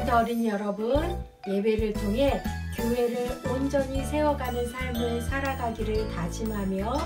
성도 어린이 여러분, 예배를 통해 교회를 온전히 세워가는 삶을 살아가기를 다짐하며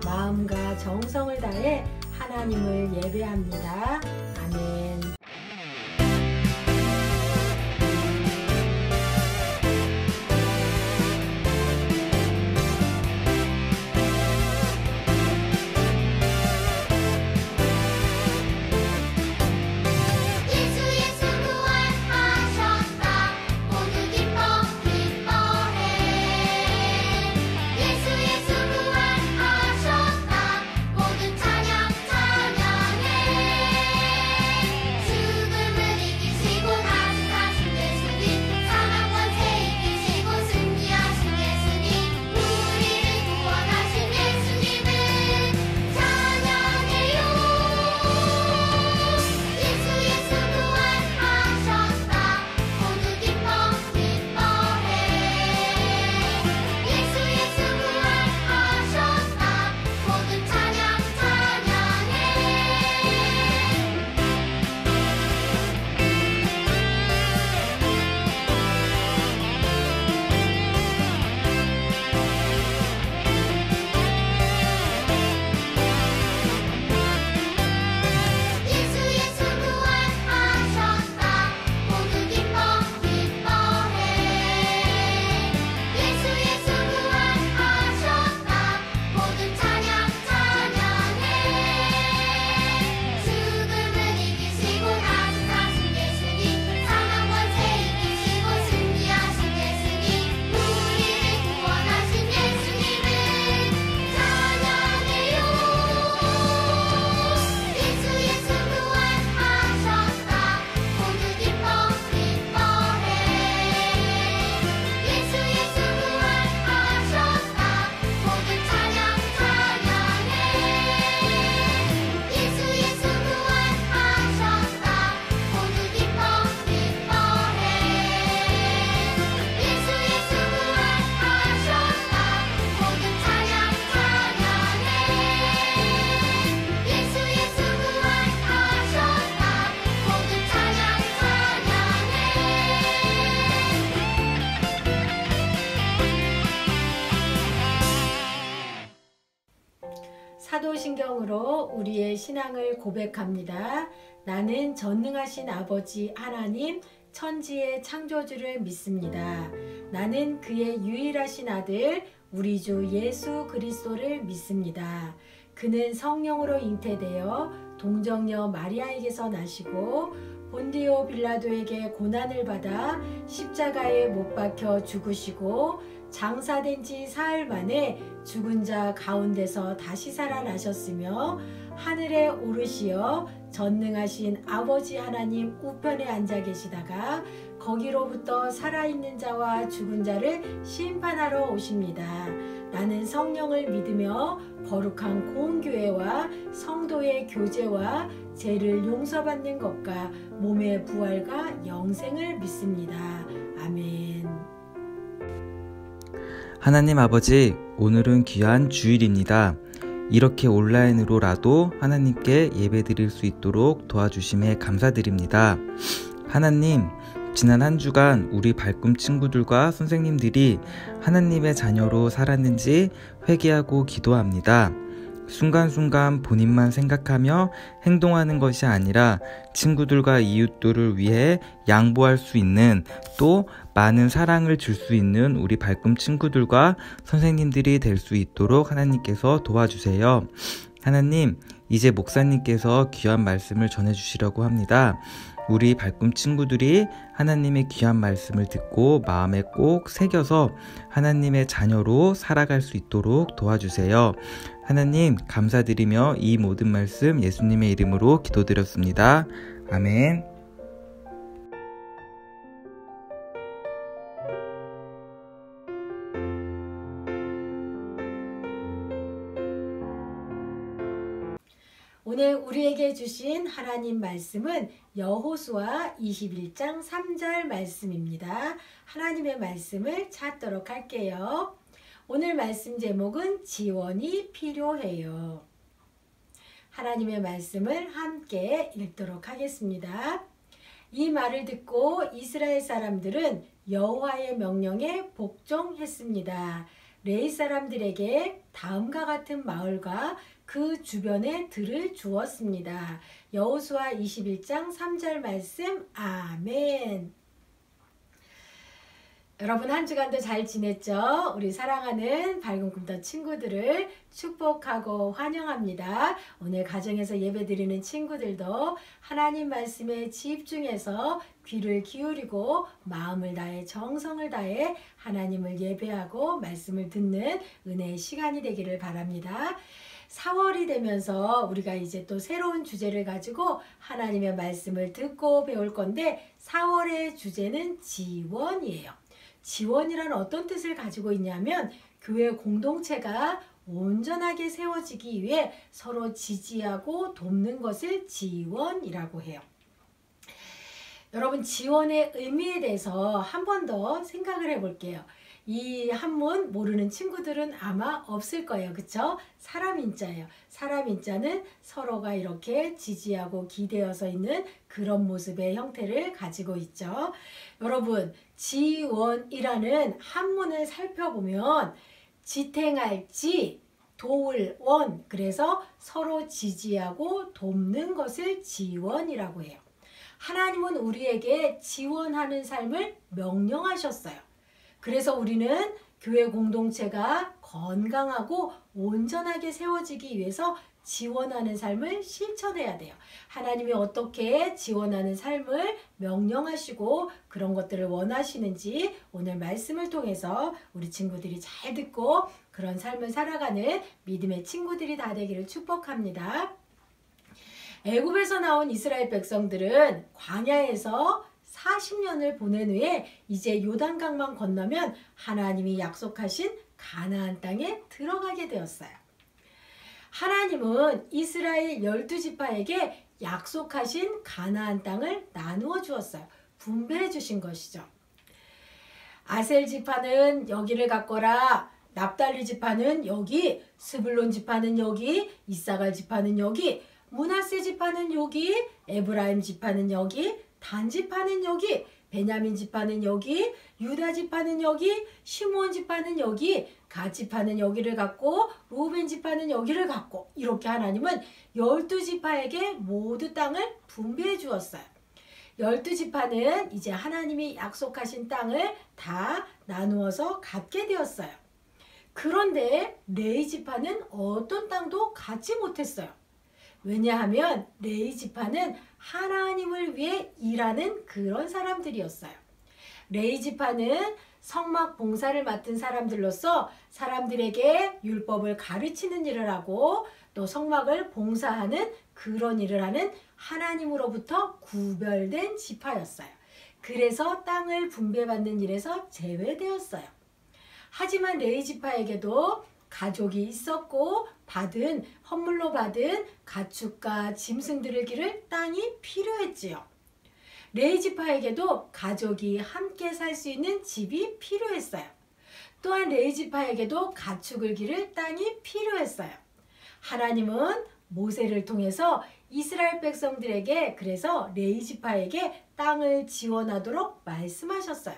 마음과 정성을 다해 하나님을 예배합니다. 아멘. 사도신경으로 우리의 신앙을 고백합니다. 나는 전능하신 아버지 하나님 천지의 창조주를 믿습니다. 나는 그의 유일하신 아들 우리 주 예수 그리스도를 믿습니다. 그는 성령으로 잉태되어 동정녀 마리아에게서 나시고 본디오 빌라도에게 고난을 받아 십자가에 못 박혀 죽으시고 장사된 지 사흘 만에 죽은 자 가운데서 다시 살아나셨으며 하늘에 오르시어 전능하신 아버지 하나님 우편에 앉아 계시다가 거기로부터 살아있는 자와 죽은 자를 심판하러 오십니다. 나는 성령을 믿으며 거룩한 공교회와 성도의 교제와 죄를 용서받는 것과 몸의 부활과 영생을 믿습니다. 아멘. 하나님 아버지, 오늘은 귀한 주일입니다. 이렇게 온라인으로라도 하나님께 예배드릴 수 있도록 도와주심에 감사드립니다. 하나님, 지난 한 주간 우리 발꿈 친구들과 선생님들이 하나님의 자녀로 살았는지 회개하고 기도합니다. 순간순간 본인만 생각하며 행동하는 것이 아니라 친구들과 이웃들을 위해 양보할 수 있는, 또 많은 사랑을 줄 수 있는 우리 발꿈 친구들과 선생님들이 될 수 있도록 하나님께서 도와주세요. 하나님, 이제 목사님께서 귀한 말씀을 전해주시려고 합니다. 우리 발꿈 친구들이 하나님의 귀한 말씀을 듣고 마음에 꼭 새겨서 하나님의 자녀로 살아갈 수 있도록 도와주세요. 하나님, 감사드리며 이 모든 말씀 예수님의 이름으로 기도드렸습니다. 아멘. 오늘 우리에게 주신 하나님 말씀은 여호수아 21장 3절 말씀입니다. 하나님의 말씀을 찾도록 할게요. 오늘 말씀 제목은 지원이 필요해요. 하나님의 말씀을 함께 읽도록 하겠습니다. 이 말을 듣고 이스라엘 사람들은 여호와의 명령에 복종했습니다. 레위 사람들에게 다음과 같은 마을과 그 주변에 들을 주었습니다. 여호수아 21장 3절 말씀. 아멘. 여러분 한 주간도 잘 지냈죠? 우리 사랑하는 밝은 꿈터 친구들을 축복하고 환영합니다. 오늘 가정에서 예배드리는 친구들도 하나님 말씀에 집중해서 귀를 기울이고 마음을 다해 정성을 다해 하나님을 예배하고 말씀을 듣는 은혜의 시간이 되기를 바랍니다. 4월이 되면서 우리가 이제 또 새로운 주제를 가지고 하나님의 말씀을 듣고 배울 건데 4월의 주제는 지원이에요. 지원이란 어떤 뜻을 가지고 있냐면 교회 공동체가 온전하게 세워지기 위해 서로 지지하고 돕는 것을 지원이라고 해요. 여러분 지원의 의미에 대해서 한 번 더 생각을 해볼게요. 이 한문 모르는 친구들은 아마 없을 거예요. 그쵸? 사람인자예요. 사람인자는 서로가 이렇게 지지하고 기대어서 있는 그런 모습의 형태를 가지고 있죠. 여러분 지원이라는 한문을 살펴보면 지탱할 지, 도울 원, 그래서 서로 지지하고 돕는 것을 지원이라고 해요. 하나님은 우리에게 지원하는 삶을 명령하셨어요. 그래서 우리는 교회 공동체가 건강하고 온전하게 세워지기 위해서 지원하는 삶을 실천해야 돼요. 하나님이 어떻게 지원하는 삶을 명령하시고 그런 것들을 원하시는지 오늘 말씀을 통해서 우리 친구들이 잘 듣고 그런 삶을 살아가는 믿음의 친구들이 다 되기를 축복합니다. 애굽에서 나온 이스라엘 백성들은 광야에서 40년을 보낸 후에 이제 요단강만 건너면 하나님이 약속하신 가나안 땅에 들어가게 되었어요. 하나님은 이스라엘 12지파에게 약속하신 가나안 땅을 나누어 주었어요. 분배해 주신 것이죠. 아셀 지파는 여기를 갖거라, 납달리 지파는 여기, 스불론 지파는 여기, 이사갈 지파는 여기, 므낫세 지파는 여기, 에브라임 지파는 여기, 단 지파는 여기, 베냐민 지파는 여기, 유다 지파는 여기, 시므온 지파는 여기, 갓 지파는 여기를 갖고 루벤 지파는 여기를 갖고 이렇게 하나님은 12지파에게 모두 땅을 분배해 주었어요. 12지파는 이제 하나님이 약속하신 땅을 다 나누어서 갖게 되었어요. 그런데 레위 지파는 어떤 땅도 갖지 못했어요. 왜냐하면 레위 지파는 하나님을 위해 일하는 그런 사람들이었어요. 레위 지파는 성막 봉사를 맡은 사람들로서 사람들에게 율법을 가르치는 일을 하고 또 성막을 봉사하는 그런 일을 하는 하나님으로부터 구별된 지파였어요. 그래서 땅을 분배받는 일에서 제외되었어요. 하지만 레위 지파에게도 가족이 있었고 헌물로 받은 가축과 짐승들을 기를 땅이 필요했지요. 레위 지파에게도 가족이 함께 살 수 있는 집이 필요했어요. 또한 레위 지파에게도 가축을 기를 땅이 필요했어요. 하나님은 모세를 통해서 이스라엘 백성들에게 그래서 레위 지파에게 땅을 지원하도록 말씀하셨어요.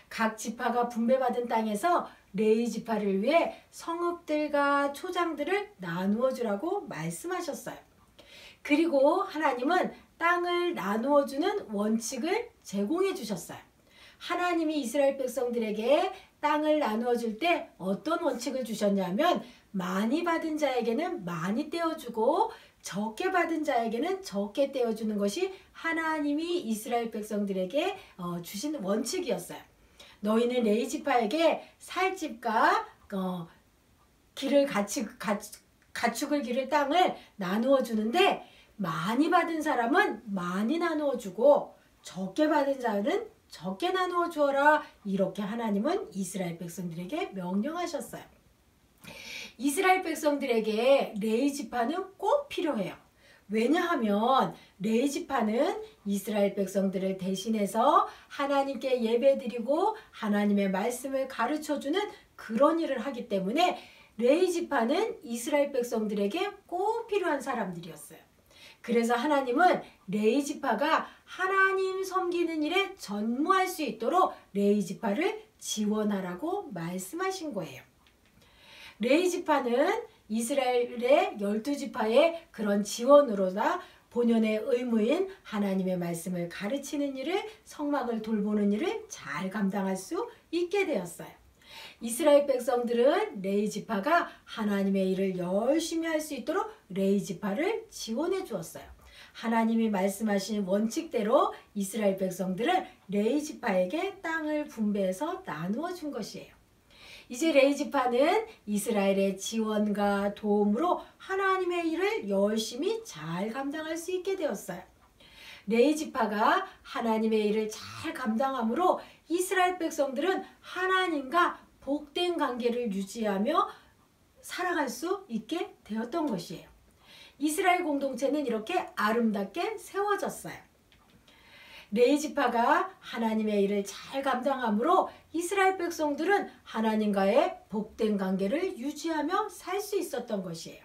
각 지파가 분배받은 땅에서 레위 지파를 위해 성읍들과 초장들을 나누어 주라고 말씀하셨어요. 그리고 하나님은 땅을 나누어 주는 원칙을 제공해 주셨어요. 하나님이 이스라엘 백성들에게 땅을 나누어 줄 때 어떤 원칙을 주셨냐면 많이 받은 자에게는 많이 떼어주고 적게 받은 자에게는 적게 떼어주는 것이 하나님이 이스라엘 백성들에게 주신 원칙이었어요. 너희는 레위 지파에게 살 집과 가축을 기를 땅을 나누어 주는데 많이 받은 사람은 많이 나누어 주고 적게 받은 자는 적게 나누어 주어라. 이렇게 하나님은 이스라엘 백성들에게 명령하셨어요. 이스라엘 백성들에게 레위 지파는 꼭 필요해요. 왜냐하면 레위 지파는 이스라엘 백성들을 대신해서 하나님께 예배드리고 하나님의 말씀을 가르쳐주는 그런 일을 하기 때문에 레위 지파는 이스라엘 백성들에게 꼭 필요한 사람들이었어요. 그래서 하나님은 레위 지파가 하나님 섬기는 일에 전무할 수 있도록 레위 지파를 지원하라고 말씀하신 거예요. 레위 지파는 이스라엘의 12지파의 그런 지원으로다 본연의 의무인 하나님의 말씀을 가르치는 일을, 성막을 돌보는 일을 잘 감당할 수 있게 되었어요. 이스라엘 백성들은 레위 지파가 하나님의 일을 열심히 할 수 있도록 레위 지파를 지원해 주었어요. 하나님이 말씀하신 원칙대로 이스라엘 백성들은 레위 지파에게 땅을 분배해서 나누어 준 것이에요. 이제 레위 지파는 이스라엘의 지원과 도움으로 하나님의 일을 열심히 잘 감당할 수 있게 되었어요. 레위 지파가 하나님의 일을 잘 감당함으로 이스라엘 백성들은 하나님과 복된 관계를 유지하며 살아갈 수 있게 되었던 것이에요. 이스라엘 공동체는 이렇게 아름답게 세워졌어요. 레위 지파가 하나님의 일을 잘 감당함으로 이스라엘 백성들은 하나님과의 복된 관계를 유지하며 살 수 있었던 것이에요.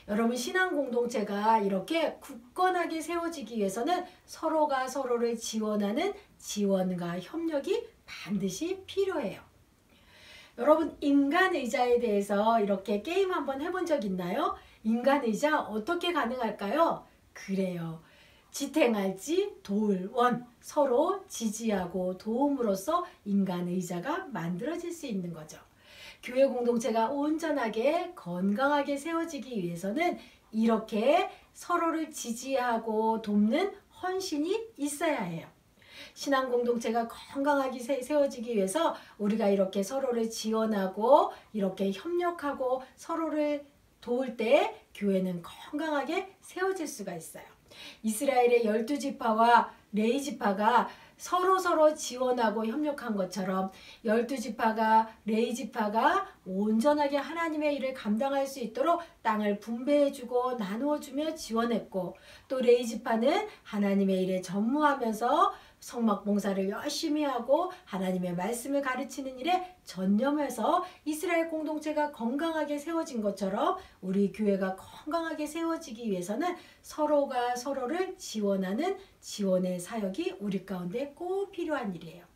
여러분, 신앙 공동체가 이렇게 굳건하게 세워지기 위해서는 서로가 서로를 지원하는 지원과 협력이 반드시 필요해요. 여러분, 인간의자에 대해서 이렇게 게임 한번 해본 적 있나요? 인간의자 어떻게 가능할까요? 그래요. 지탱할지 도울 서로 지지하고 도움으로써 인간의자가 만들어질 수 있는 거죠. 교회 공동체가 온전하게 건강하게 세워지기 위해서는 이렇게 서로를 지지하고 돕는 헌신이 있어야 해요. 신앙 공동체가 건강하게 세워지기 위해서 우리가 이렇게 서로를 지원하고 이렇게 협력하고 서로를 도울 때 교회는 건강하게 세워질 수가 있어요. 이스라엘의 12지파와 레위 지파가 서로 지원하고 협력한 것처럼 12지파가 레위 지파가 온전하게 하나님의 일을 감당할 수 있도록 땅을 분배해주고 나누어주며 지원했고, 또 레위 지파는 하나님의 일에 전무하면서 성막 봉사를 열심히 하고 하나님의 말씀을 가르치는 일에 전념해서 이스라엘 공동체가 건강하게 세워진 것처럼 우리 교회가 건강하게 세워지기 위해서는 서로가 서로를 지원하는 지원의 사역이 우리 가운데 꼭 필요한 일이에요.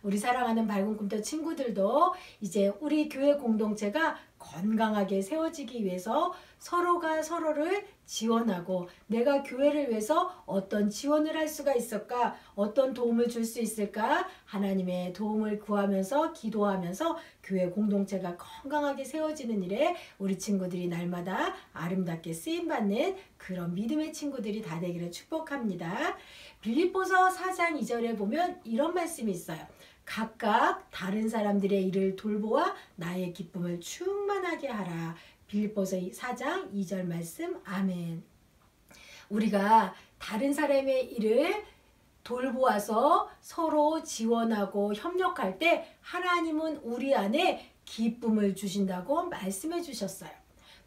우리 사랑하는 밝은 꿈터 친구들도 이제 우리 교회 공동체가 건강하게 세워지기 위해서 서로가 서로를 지원하고, 내가 교회를 위해서 어떤 지원을 할 수가 있을까, 어떤 도움을 줄 수 있을까, 하나님의 도움을 구하면서 기도하면서 교회 공동체가 건강하게 세워지는 일에 우리 친구들이 날마다 아름답게 쓰임받는 그런 믿음의 친구들이 다 되기를 축복합니다. 빌립보서 4장 2절에 보면 이런 말씀이 있어요. 각각 다른 사람들의 일을 돌보아 나의 기쁨을 충만하게 하라. 빌립보서 4장 2절 말씀. 아멘. 우리가 다른 사람의 일을 돌보아서 서로 지원하고 협력할 때 하나님은 우리 안에 기쁨을 주신다고 말씀해 주셨어요.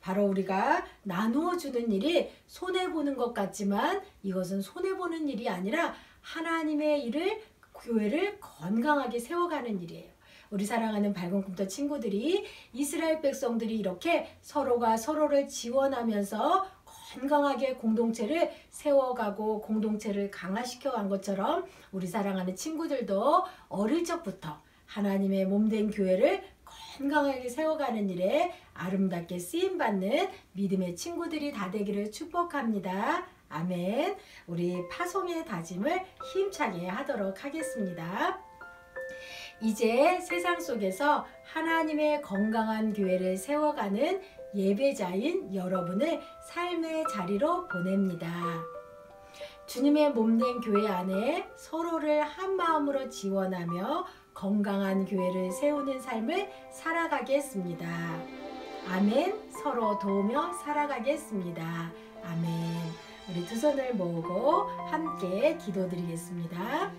바로 우리가 나누어 주는 일이 손해보는 것 같지만 이것은 손해보는 일이 아니라 하나님의 일을, 교회를 건강하게 세워가는 일이에요. 우리 사랑하는 밝은 꿈터 친구들이, 이스라엘 백성들이 이렇게 서로가 서로를 지원하면서 건강하게 공동체를 세워가고 공동체를 강화시켜 간 것처럼 우리 사랑하는 친구들도 어릴 적부터 하나님의 몸된 교회를 건강하게 세워가는 일에 아름답게 쓰임받는 믿음의 친구들이 다 되기를 축복합니다. 아멘. 우리 파송의 다짐을 힘차게 하도록 하겠습니다. 이제 세상 속에서 하나님의 건강한 교회를 세워가는 예배자인 여러분을 삶의 자리로 보냅니다. 주님의 몸된 교회 안에 서로를 한 마음으로 지원하며 건강한 교회를 세우는 삶을 살아가겠습니다. 아멘. 서로 도우며 살아가겠습니다. 아멘. 우리 두 손을 모으고 함께 기도드리겠습니다.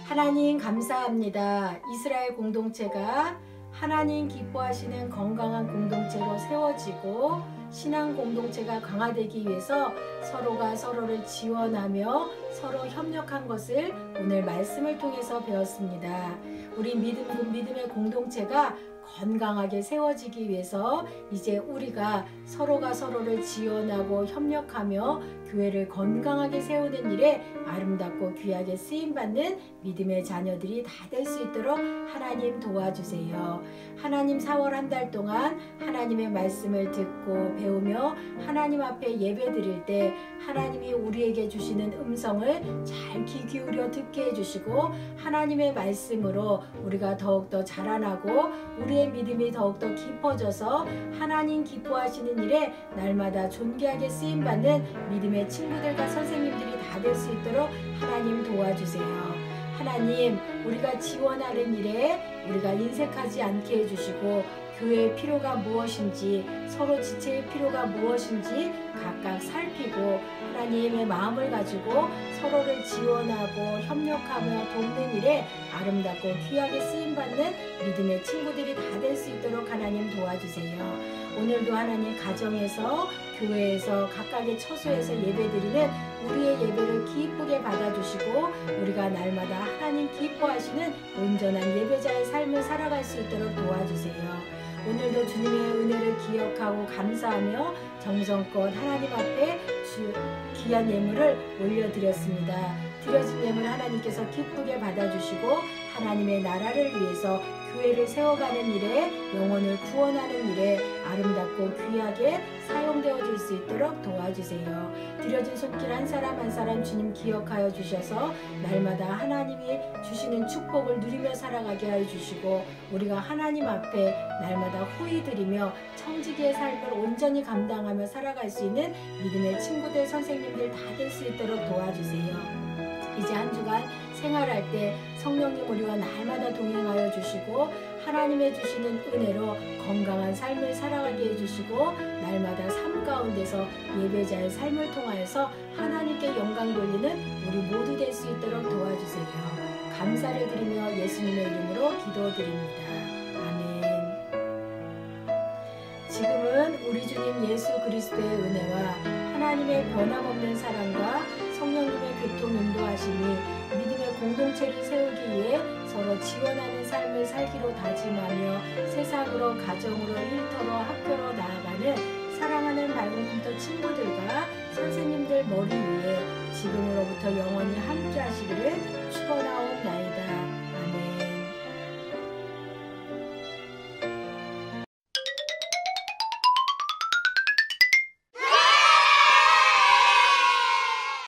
하나님 감사합니다. 이스라엘 공동체가 하나님 기뻐하시는 건강한 공동체로 세워지고 신앙 공동체가 강화되기 위해서 서로가 서로를 지원하며 서로 협력한 것을 오늘 말씀을 통해서 배웠습니다. 우리 믿음의 공동체가 건강하게 세워지기 위해서 이제 우리가 서로가 서로를 지원하고 협력하며 교회를 건강하게 세우는 일에 아름답고 귀하게 쓰임받는 믿음의 자녀들이 다 될 수 있도록 하나님 도와주세요. 하나님 4월 한 달 동안 하나님의 말씀을 듣고 배우며 하나님 앞에 예배 드릴 때 하나님이 우리에게 주시는 음성을 잘 귀 기울여 듣게 해주시고 하나님의 말씀으로 우리가 더욱더 자라나고 우리의 믿음이 더욱더 깊어져서 하나님 기뻐하시는 일에 날마다 존귀하게 쓰임받는 믿음의 친구들과 선생님들이 다 될 수 있도록 하나님 도와주세요. 하나님, 우리가 지원하는 일에 우리가 인색하지 않게 해주시고 교회의 필요가 무엇인지 서로 지체의 필요가 무엇인지 각각 살피고 하나님의 마음을 가지고 서로를 지원하고 협력하며 돕는 일에 아름답고 귀하게 쓰임받는 믿음의 친구들이 다 될 수 있도록 하나님 도와주세요. 오늘도 하나님 가정에서 교회에서 각각의 처소에서 예배드리는 우리의 예배를 기쁘게 받아주시고 우리가 날마다 하나님 기뻐하시는 온전한 예배자의 삶을 살아갈 수 있도록 도와주세요. 오늘도 주님의 은혜를 기억하고 감사하며 정성껏 하나님 앞에 귀한 예물을 올려드렸습니다. 드려진 예물 하나님께서 기쁘게 받아주시고 하나님의 나라를 위해서 교회를 세워가는 일에 영혼을 구원하는 일에 아름답고 귀하게 사용되어 줄 수 있도록 도와주세요. 드려진 손길 한 사람 한 사람 주님 기억하여 주셔서 날마다 하나님이 주시는 축복을 누리며 살아가게 하여 주시고 우리가 하나님 앞에 날마다 호의 드리며 청지기의 삶을 온전히 감당하며 살아갈 수 있는 믿음의 친구들 선생님들 다 될 수 있도록 도와주세요. 이제 한 주간 생활할 때 성령님 우리와 날마다 동행하여 주시고 하나님의 주시는 은혜로 건강한 삶을 살아가게 해주시고 날마다 삶 가운데서 예배자의 삶을 통하여서 하나님께 영광 돌리는 우리 모두 될 수 있도록 도와주세요. 감사를 드리며 예수님의 이름으로 기도드립니다. 아멘. 지금은 우리 주님 예수 그리스도의 은혜와 하나님의 변함없는 사랑과 성령님의 교통 인도하심이 믿음의 공동체를 세우기 위해 서로 지원하는 삶을 살기로 다짐하며 세상으로 가정으로 일터로 학교로 나아가는 사랑하는 밝은 꿈터 친구들과 선생님들 머리 위에 지금으로부터 영원히 함께 하시기를 축원하옵나이다.